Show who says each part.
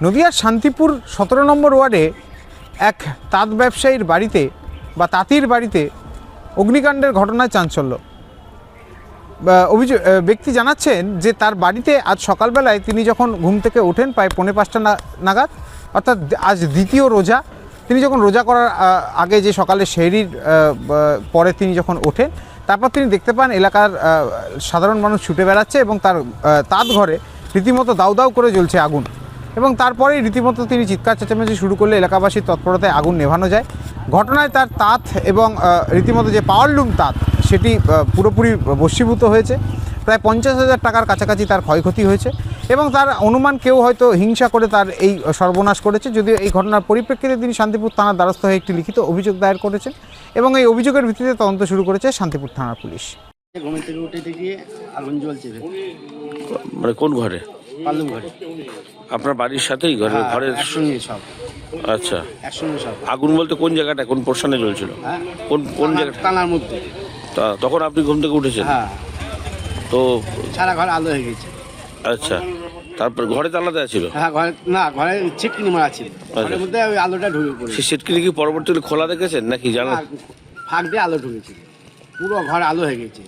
Speaker 1: নদিয়ার শান্তিপুর 17 নম্বর ওয়ার্ডে এক তাঁত ব্যবসায়ীর বাড়িতে বা তাঁতির বাড়িতে অগ্নিকাণ্ডের ঘটনায় চাঞ্চল্য। ব্যক্তি জানাচ্ছেন যে তার বাড়িতে আজ সকালবেলায় তিনি যখন ঘুম থেকে ওঠেন প্রায় 4:45 নাগাদ, অর্থাৎ আজ দ্বিতীয় রোজা, তিনি যখন রোজা করার আগে যে সকালে সেহরির পরে তিনি যখন ওঠেন, তারপর তিনি দেখতে পান এলাকার সাধারণ মানুষ ছুটে বেড়াচ্ছে এবং তার তাঁত ঘরে রীতিমতো দাউ দাউ করে জ্বলছে আগুন। এবং তারপরেই রীতিমতো তিনি চিৎকার চেঁচামেচি শুরু করলে এলাকাবাসীর তৎপরতায় আগুন নেভানো যায়। ঘটনায় তার তাঁত এবং রীতিমতো যে পাওয়ারলুম তাঁত সেটি পুরোপুরি ভস্মীভূত হয়েছে। প্রায় 50,000 টাকার কাছাকাছি তার ক্ষয়ক্ষতি হয়েছে এবং তার অনুমান কেউ হয়তো হিংসা করে তার এই সর্বনাশ করেছে। যদিও এই ঘটনার পরিপ্রেক্ষিতে তিনি শান্তিপুর থানার দ্বারস্থ হয়ে একটি লিখিত অভিযোগ দায়ের করেছেন এবং এই অভিযোগের ভিত্তিতে তদন্ত শুরু করেছে শান্তিপুর থানার পুলিশ।
Speaker 2: ঘুম থেকে উঠে দেখি আগুন জ্বলছে।
Speaker 3: মানে কোন ঘরে?
Speaker 2: পাল্লুম ঘরে।
Speaker 3: আপনার বাড়ির সাথেই ঘরের
Speaker 2: একসঙ্গে সব।
Speaker 3: আচ্ছা,
Speaker 2: একসঙ্গে সব।
Speaker 3: আগুন বলতে কোন জায়গাটা, কোন পোর্শনে জ্বলছিল?
Speaker 2: হ্যাঁ,
Speaker 3: কোন জায়গা?
Speaker 2: টানার মধ্যে।
Speaker 3: তখন আপনি ঘুম থেকে উঠেছেন?
Speaker 2: হ্যাঁ,
Speaker 3: তো
Speaker 2: সারা ঘর আলো হয়ে গেছে।
Speaker 3: আচ্ছা, তারপর ঘরে তালা দেওয়া ছিল?
Speaker 2: হ্যাঁ, ঘরে ছিটকিনি মারা ছিল। ঘরের মধ্যে ওই আলোটা ঢুকে পড়েছে।
Speaker 3: সেই সিটকিনি কি পরবর্তীতে খোলা দেখেছেন নাকি জানা?
Speaker 2: ফাঁক দিয়ে আলো ঢুকেছিল, পুরো ঘর আলো হয়ে গেছে।